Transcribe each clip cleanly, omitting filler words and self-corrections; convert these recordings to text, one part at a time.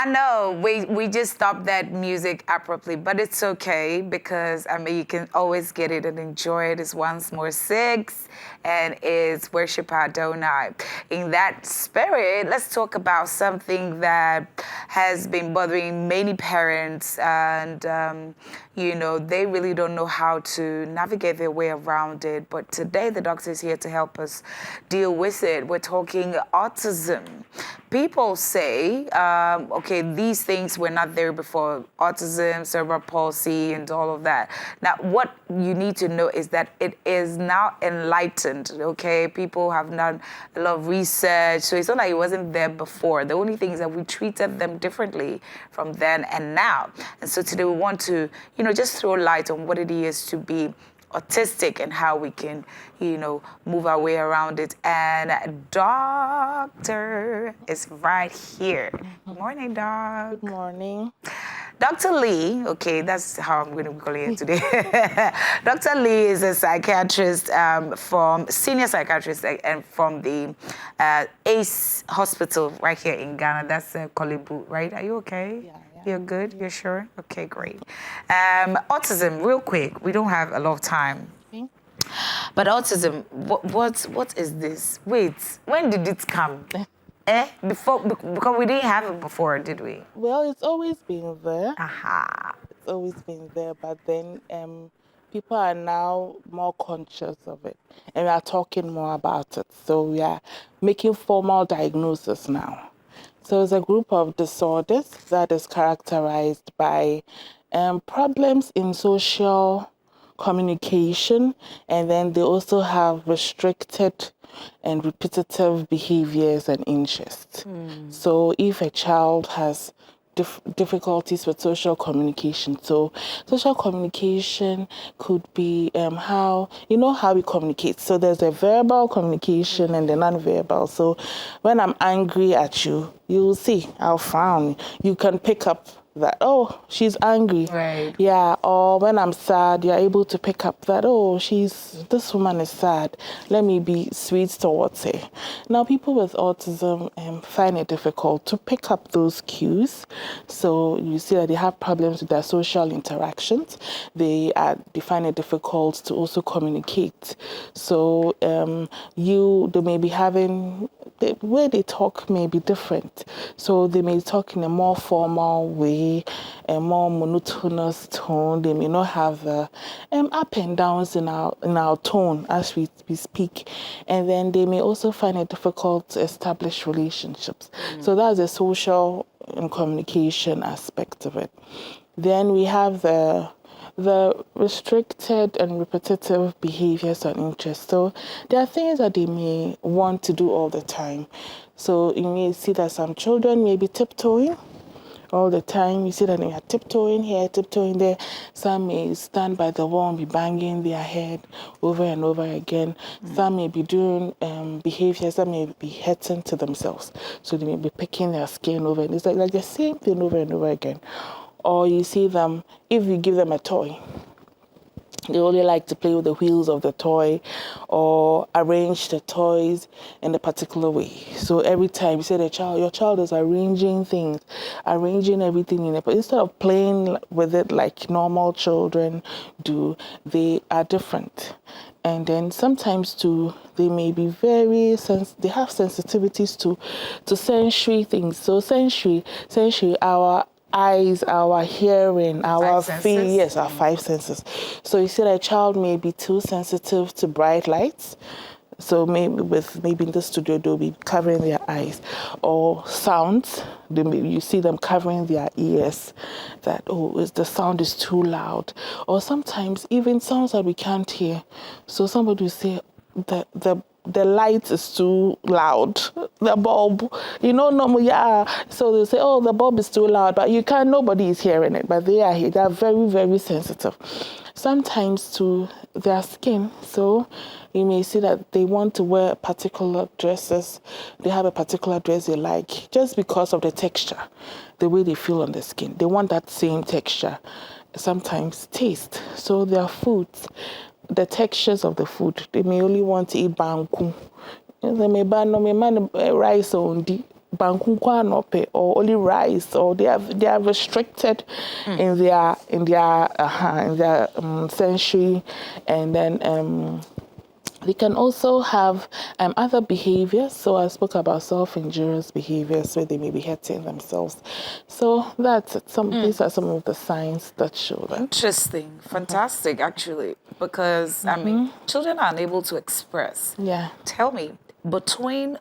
I know we just stopped that music abruptly, but it's okay because I mean you can always get it and enjoy it. It's once more 6 and it's Worship Adonai. In that spirit, let's talk about something that has been bothering many parents and they really don't know how to navigate their way around it. But today the doctor is here to help us deal with it. We're talking autism. People say, okay, these things were not there before, autism, cerebral palsy, and all of that. Now, what you need to know is that it is now enlightened, okay? People have done a lot of research, so it's not like it wasn't there before. The only thing is that we treated them differently from then and now. And so today we want to, just throw light on what it is to be autistic and how we can, move our way around it. And Doctor is right here. Good morning, Doc. Good morning. Dr. Lee, okay, that's how I'm going to be calling it today. Dr. Lee is a psychiatrist senior psychiatrist and from the ACE Hospital right here in Ghana. That's Kolebu, right? Are you okay? Yeah. You're good? You're sure? Okay, great. Autism, real quick. We don't have a lot of time. Okay. But autism, what is this? Wait, when did it come? Before, because we didn't have it before, did we? Well, it's always been there. Aha. It's always been there, but then people are now more conscious of it, and we are talking more about it. So we are making formal diagnosis now. So it's a group of disorders that is characterized by problems in social communication, and then they also have restricted and repetitive behaviors and interests. So if a child has difficulties with social communication. So social communication could be how we communicate. So there's a verbal communication and the non-verbal. So when I'm angry at you, you'll see, I'll frown. You can pick up that, oh, she's angry. Right. Yeah, or when I'm sad, you're able to pick up that, oh, this woman is sad. Let me be sweet towards her. Now, people with autism find it difficult to pick up those cues. So you see that they have problems with their social interactions. They find it difficult to also communicate. So they may be having, the way they talk may be different. So they may talk in a more formal way, a more monotonous tone. They may not have up and downs in our tone as we speak. And then they may also find it difficult to establish relationships. So that's the social and communication aspect of it. Then we have the restricted and repetitive behaviors and interests. So there are things that they may want to do all the time. So you may see that some children may be tiptoeing all the time. You see that they are tiptoeing here, tiptoeing there. Some may stand by the wall and be banging their head over and over again. Some may be doing behaviors that may be hurting to themselves. So they may be picking their skin over, and it's like the same thing over and over again. Or you see them, if you give them a toy, they only like to play with the wheels of the toy or arrange the toys in a particular way. So every time you say your child is arranging things, arranging everything in it, but instead of playing with it like normal children do, they are different. And then sometimes too, they may be they have sensitivities to sensory things. So sensory, our eyes, our hearing, our feeling, yes, our 5 senses. So you see that a child may be too sensitive to bright lights. So maybe in the studio they'll be covering their eyes, or sounds. You see them covering their ears. That the sound is too loud, or sometimes even sounds that we can't hear. So somebody will say the light is too loud, the bulb, normal, yeah. So they say, oh, the bulb is too loud, but nobody is hearing it, but they are here. They are very, very sensitive. Sometimes to their skin. So you may see that they want to wear particular dresses. They have a particular dress they like just because of the texture, the way they feel on the skin. They want that same texture. Sometimes taste. So their foods, the textures of the food. They may only want to eat banku. They may ban rice only. banku kwanope or only rice, or they are restricted in their sensory, and then they can also have other behaviors. So I spoke about self-injurious behaviors where they may be hurting themselves. So that's it. These are some of the signs that show that. Interesting. Fantastic, actually, because I mean, children are unable to express. Yeah. Tell me, between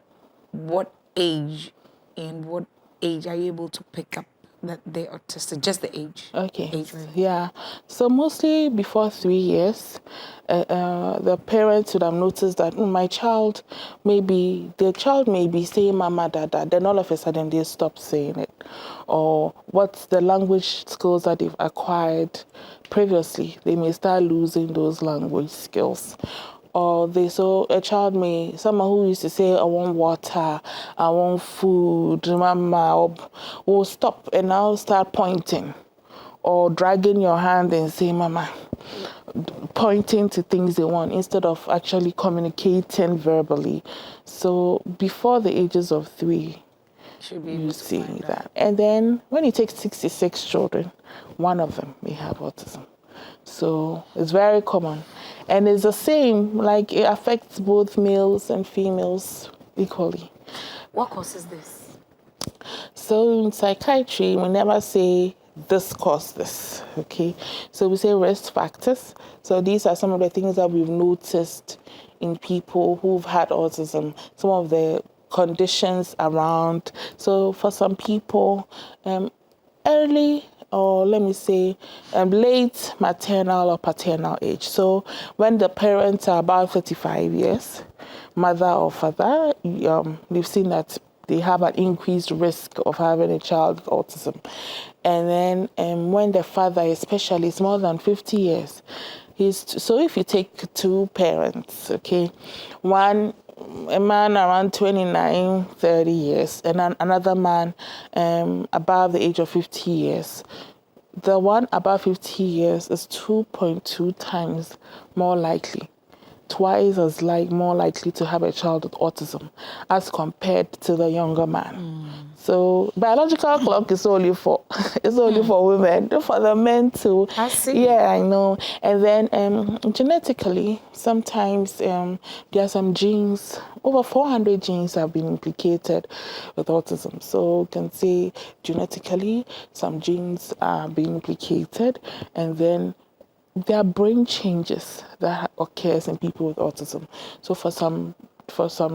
what age and what age are you able to pick up that they're autistic? Just the age. Okay. Age range. Yeah. So mostly before 3 years, the parents would have noticed that my child, the child may be saying mama, dada, then all of a sudden they stop saying it. Or what's the language skills that they've acquired previously, they may start losing those language skills. Or a child someone who used to say, I want water, I want food, mama, will stop and now start pointing or dragging your hand and say, mama, pointing to things they want instead of actually communicating verbally. So before the ages of 3, Should be you able to see find that. And then when you take 66 children, one of them may have autism. So it's very common. And it's the same, like it affects both males and females equally. What causes this? So in psychiatry, we never say this caused this, okay? So we say risk factors. So these are some of the things that we've noticed in people who've had autism, some of the conditions around. So for some people, early, or let me say late maternal or paternal age. So when the parents are about 35 years, mother or father, we've seen that they have an increased risk of having a child with autism. And then when the father especially is more than 50 years, so if you take 2 parents, okay, a man around 29, 30 years, and another man above the age of 50 years, the one above 50 years is 2.2 times more likely, twice as more likely to have a child with autism as compared to the younger man. So biological clock is only for women, for the men too. I see. Yeah, I know. And then genetically, sometimes there are some genes. Over 400 genes have been implicated with autism. So you can say genetically, some genes are being implicated, and then there are brain changes that occurs in people with autism. So for some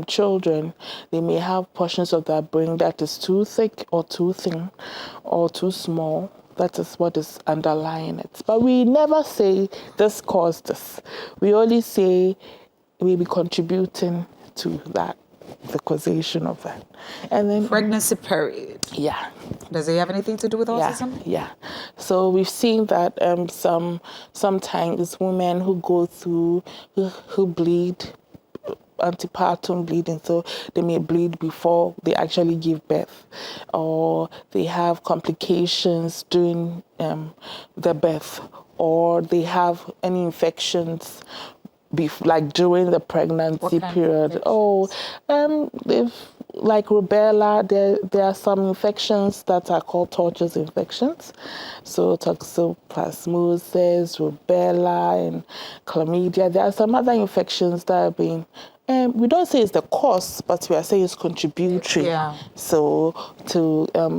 children, they may have portions of their brain that is too thick or too thin or too small. That is what is underlying it. But we never say this caused this. We only say we be contributing to that, the causation of that. And then Pregnancy period. yeah. Does it have anything to do with autism? Yeah. So we've seen that sometimes women who go through, who bleed, antepartum bleeding, so they may bleed before they actually give birth, or they have complications during the birth, or they have any infections like during the pregnancy period. If like rubella, there are some infections that are called torches infections. So toxoplasmosis, rubella, and chlamydia. There are some other infections that have been, we don't say it's the cause, but we are saying it's contributory. Yeah. So to a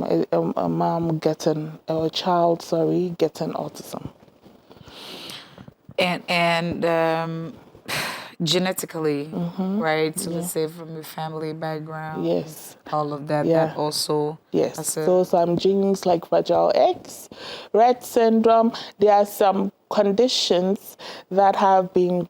mom getting, or a child, getting autism. And genetically, right? So let's say from your family background, Yes. all of that. Yeah. That also. Yes. So some genes like Fragile X, Rett syndrome, there are some conditions that have been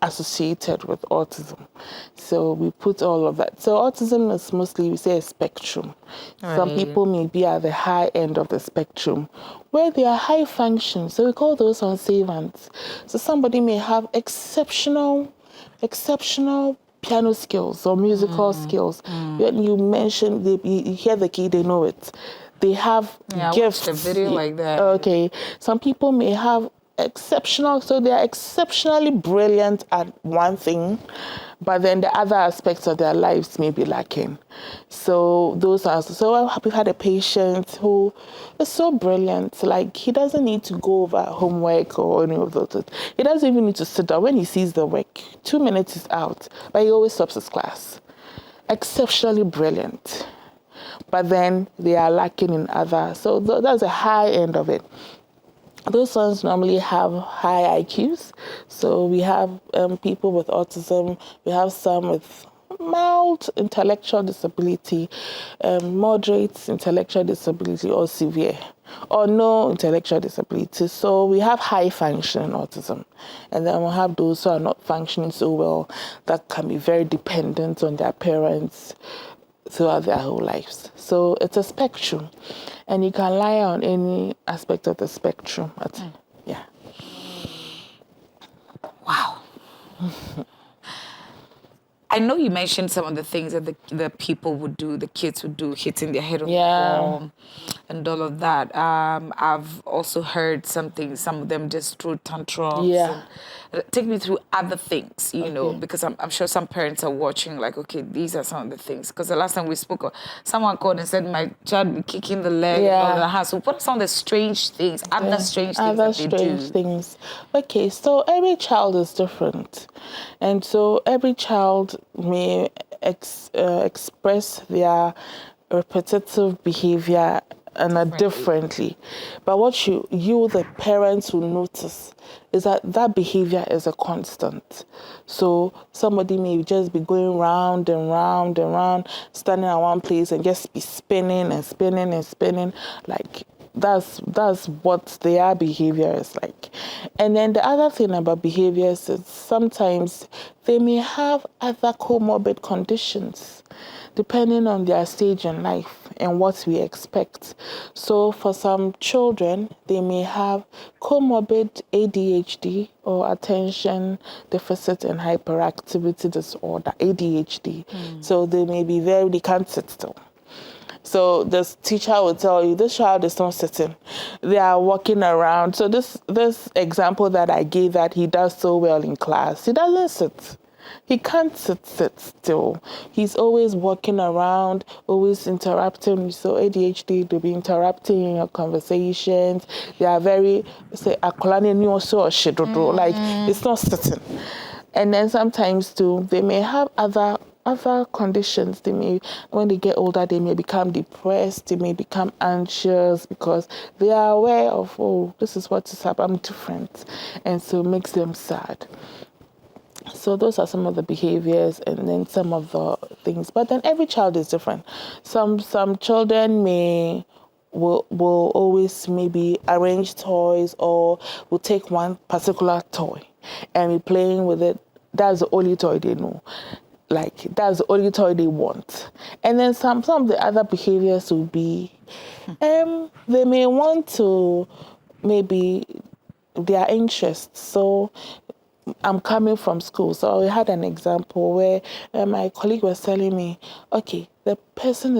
associated with autism. So we put all of that. So autism is mostly, we say, a spectrum. Some Right. people may be at the high end of the spectrum where they are high function. So we call those unsavants. So somebody may have exceptional piano skills or musical skills. When you mention, you hear the key, they know it. They have Yeah, I gifts. watched a video like that. Okay. Some people may have exceptional. So they are exceptionally brilliant at one thing, but then the other aspects of their lives may be lacking. So those are, so we've had a patient who is so brilliant, like he doesn't need to go over homework or any of those. He doesn't even need to sit down. When he sees the work, 2 minutes is out, but he always stops his class. Exceptionally brilliant. But then they are lacking in other. So that's a high end of it. Those ones normally have high IQs. So we have people with autism. We have some with mild intellectual disability, moderate intellectual disability, or severe, or no intellectual disability. So we have high functioning autism. And then we'll have those who are not functioning so well, that can be very dependent on their parents throughout their whole lives. So it's a spectrum, and you can lie on any aspect of the spectrum. Yeah. Wow. I know you mentioned some of the things that the people would do, the kids would do, hitting their head on the wall and all of that. I've also heard some of them just threw tantrums. Yeah. Take me through other things, you know, because I'm sure some parents are watching like, okay, these are some of the things. Because the last time we spoke, someone called and said, my child be kicking the leg and all the house. So what are some of the strange things, other strange things that they do? Other strange things. Okay, so every child is different. And so every child may express their repetitive behavior differently. But what you the parents will notice is that behavior is a constant. So somebody may just be going round and round and round, standing at one place and just be spinning and spinning and spinning. Like that's what their behavior is like. And then the other thing about behaviors is sometimes they may have other comorbid conditions depending on their stage in life and what we expect. So for some children, they may have comorbid ADHD, or attention deficit and hyperactivity disorder, ADHD. So they can't sit still. So this teacher will tell you, this child is not sitting. They are walking around. So this example that I gave that he does so well in class, he doesn't sit. He can't sit still. He's always walking around, always interrupting. So ADHD, they'll be interrupting your conversations. They are very, say, like it's not sitting. And then sometimes too, they may have other conditions. When they get older, they may become depressed, they may become anxious because they are aware of, oh, this is what is happening, I'm different. And so it makes them sad. So those are some of the behaviors and then some of the things. But then every child is different. Some children will always maybe arrange toys, or will take one particular toy and be playing with it. That's the only toy they know. Like, that's the only toy they want. And then some of the other behaviors will be, they may want to, maybe their interests. So I'm coming from school. So I had an example where my colleague was telling me, okay, the person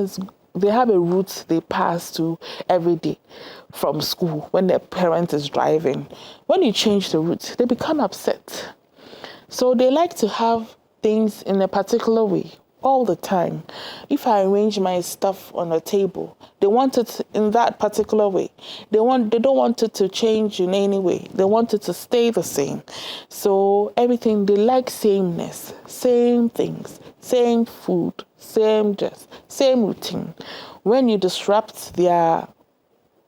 they have a route they pass to every day from school when their parent is driving. When you change the route, they become upset. So they like to have things in a particular way all the time. If I arrange my stuff on a table, they want it in that particular way. They don't want it to change in any way. They want it to stay the same. So everything, they like sameness, same things, same food, same dress, same routine. When you disrupt their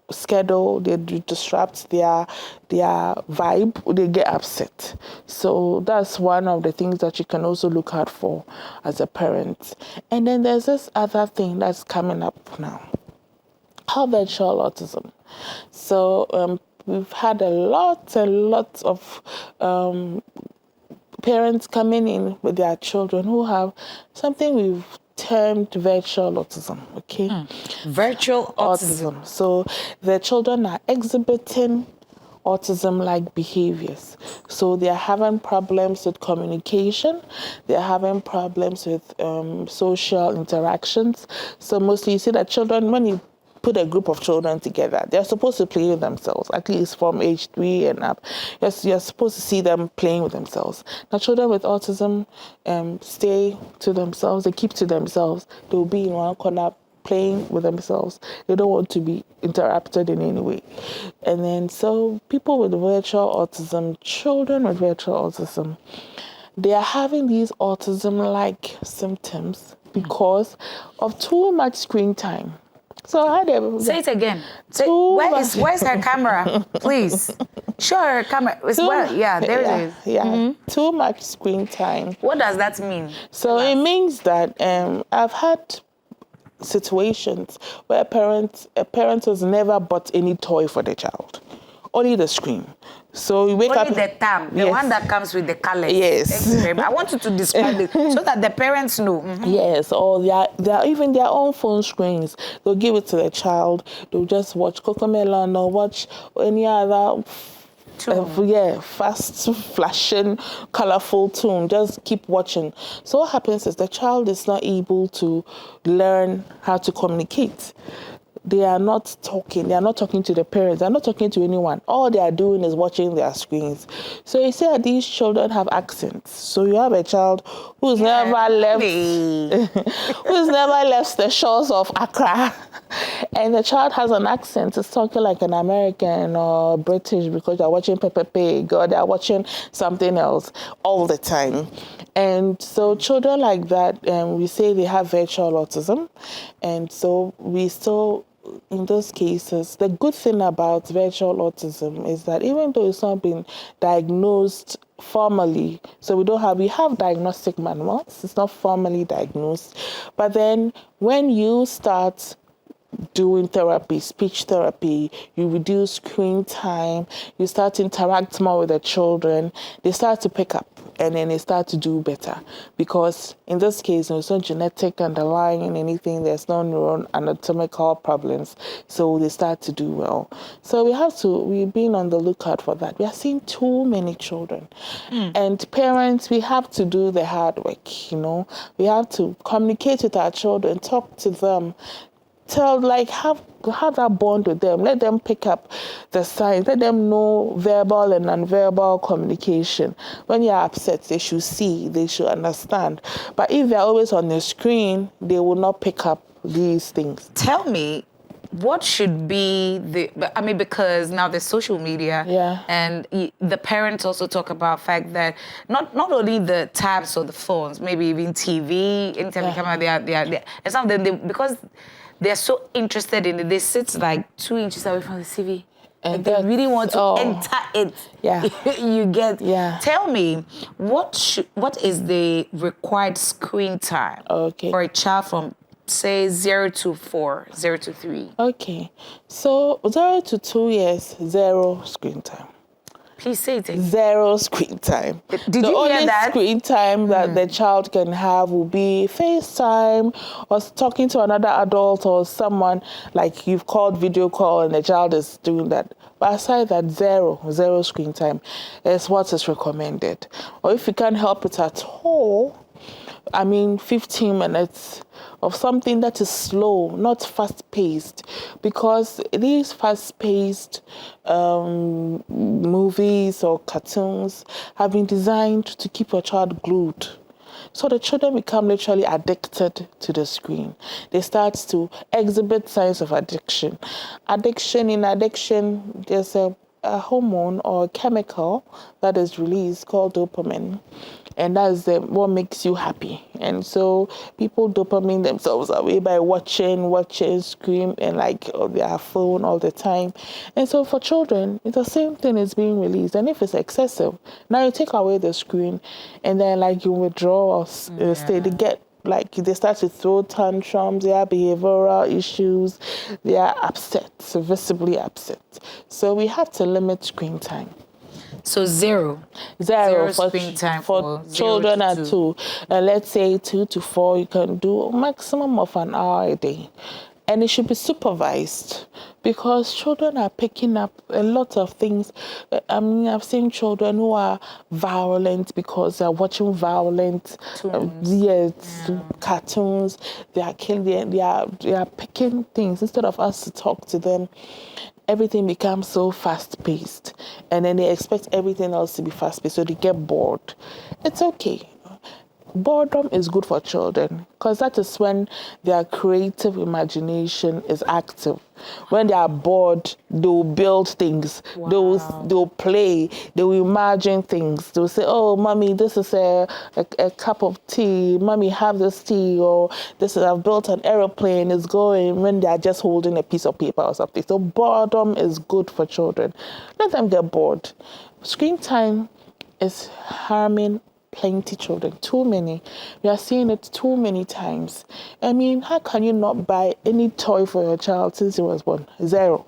schedule, they disrupt their vibe, they get upset. So that's one of the things that you can also look out for as a parent. And then there's this other thing that's coming up now, habitual autism. So we've had a lot and lots of parents coming in with their children who have something we've termed virtual autism, okay? Virtual autism. So the children are exhibiting autism-like behaviors. So they're having problems with communication. They're having problems with social interactions. So mostly you see that children, when you put a group of children together. They're supposed to play with themselves, at least from age 3 and up. You're supposed to see them playing with themselves. Now, children with autism stay to themselves. They keep to themselves. They'll be in one corner playing with themselves. They don't want to be interrupted in any way. And then, so people with virtual autism, children with virtual autism, they are having these autism-like symptoms because of too much screen time. So how do Say it again. Where's her camera? Please. Show her camera. Yeah, there it is. Yeah, too much screen time. What does that mean? So it means that I've had situations where a parent has never bought any toy for the child, only the screen. So you wake only up. Only the tab, the one that comes with the colors. Yes. I want you to describe it so that the parents know. Yes, or they even their own phone screens. They'll give it to the child. They'll just watch Cocomelon or watch any other fast flashing, colorful tune. Just keep watching. So what happens is the child is not able to learn how to communicate. They are not talking. They are not talking to the parents. They are not talking to anyone. All they are doing is watching their screens. So you see that these children have accents. So you have a child who's never left the shores of Accra, and the child has an accent. It's talking like an American or British because they're watching Peppa Pig or they're watching something else all the time. And so children like that, we say they have virtual autism, and so we still. In those cases, the good thing about virtual autism is that even though it's not been diagnosed formally, so we have diagnostic manuals, it's not formally diagnosed, but then when you start doing therapy, speech therapy, you reduce screen time, you start to interact more with the children, they start to pick up and then they start to do better. Because in this case, there's no genetic underlying anything, there's no neuroanatomical problems, so they start to do well. So we've been on the lookout for that. We are seeing too many children. And parents, we have to do the hard work, We have to communicate with our children, talk to them, have that bond with them. Let them pick up the signs. Let them know verbal and nonverbal communication. When you're upset, they should see, they should understand. But if they're always on the screen, they will not pick up these things. Tell me, what should be because now there's social media, and the parents also talk about the fact that not only the tabs or the phones, maybe even TV, anytime they come out, they are and some of them, because they're so interested in it, they sit like 2 inches away from the TV. And they really want to enter it. Yeah. You get. Yeah. Tell me, what is the required screen time for a child from, say, 0 to 4, 0 to 3? Okay. So 0 to 2 years, 0 screen time. Please say it again. 0 screen time. Did you hear that? The only screen time that the child can have will be FaceTime or talking to another adult or someone, like you've called video call and the child is doing that. But aside that, 0 screen time is what is recommended. Or if you can't help it at all, 15 minutes of something that is slow, not fast-paced, because these fast-paced movies or cartoons have been designed to keep your child glued. So the children become literally addicted to the screen. They start to exhibit signs of addiction. In addiction, there's a hormone or a chemical that is released called dopamine. And that's what makes you happy. And so people dopamine themselves away by watching, scream, and their phone all the time. And so for children, it's the same thing is being released. And if it's excessive, now you take away the screen, and then you withdraw or stay. They get they start to throw tantrums, they have behavioral issues, they are upset, so visibly upset. So we have to limit screen time. So 0 screen time for children at 2. Let's say 2 to 4, you can do a maximum of an hour a day. and it should be supervised because children are picking up a lot of things. I mean, I've seen children who are violent because they're watching violent, cartoons. They are killing. They are picking things instead of us to talk to them. Everything becomes so fast-paced, and then they expect everything else to be fast-paced, so they get bored. It's okay. Boredom is good for children because that is when their creative imagination is active. When they are bored, they'll build things. Wow. They'll play. They'll imagine things. They'll say, "Oh, mommy, this is a cup of tea. Mommy, have this tea." Or this is, "I've built an aeroplane. It's going." When they are just holding a piece of paper or something. So boredom is good for children. Let them get bored. Screen time is harming plenty children, too many. We are seeing it too many times. I mean, how can you not buy any toy for your child since he was born? Zero.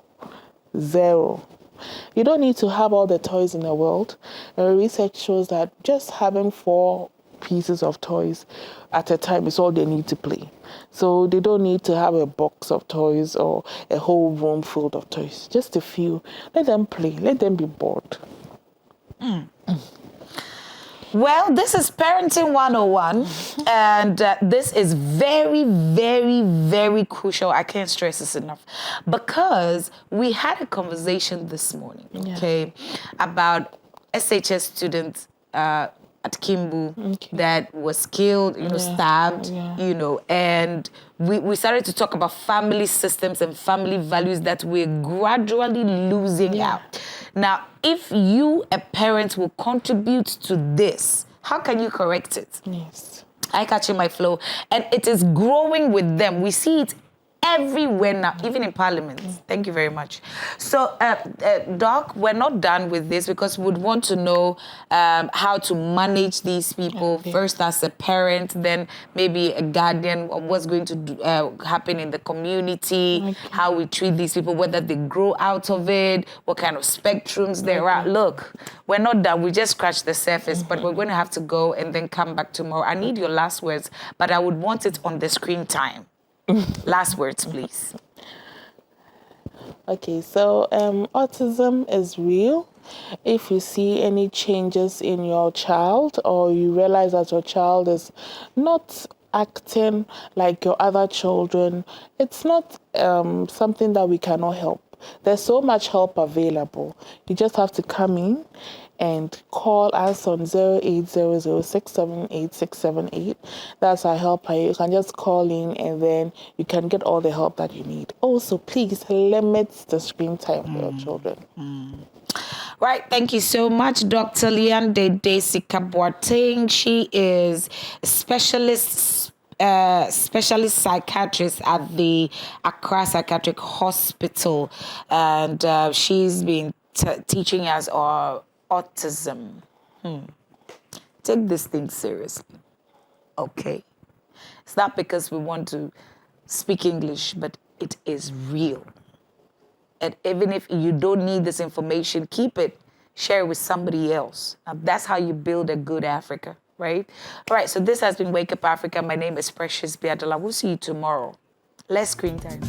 You don't need to have all the toys in the world. Research shows that just having 4 pieces of toys at a time is all they need to play. So they don't need to have a box of toys or a whole room full of toys. Just a few. Let them play. Let them be bored. Well, this is Parenting 101, and this is very, very, very crucial. I can't stress this enough, because we had a conversation this morning, okay, about SHS students at Kimbu that was killed, stabbed, and we started to talk about family systems and family values that we're gradually losing out. Now, if you, a parent, will contribute to this, how can you correct it? Yes. I catching my flow. And it is growing with them. We see it everywhere now, even in Parliament. Thank you very much. So, Doc, we're not done with this because we would want to know how to manage these people, first as a parent, then maybe a guardian, what's going to happen in the community, how we treat these people, whether they grow out of it, what kind of spectrums there are. Look, we're not done. We just scratched the surface, but we're going to have to go and then come back tomorrow. I need your last words, but I would want it on the screen time. Last words, please. Okay, so autism is real. If you see any changes in your child or you realize that your child is not acting like your other children, it's not something that we cannot help. There's so much help available. You just have to come in and call us on 0800-678-678. That's our helpline. You can just call in and then you can get all the help that you need. Also, please limit the screen time for your children. Right, thank you so much, Dr. Liande Desi-Boateng. She is a specialist psychiatrist at the Accra Psychiatric Hospital, and she's been teaching us autism. Take this thing seriously, okay? It's not because we want to speak English, but it is real. And even if you don't need this information, keep it, share it with somebody else. Now, that's how you build a good Africa, right? All right, so this has been Wake Up Africa. My name is Precious Biadola. We'll see you tomorrow. Less screen time.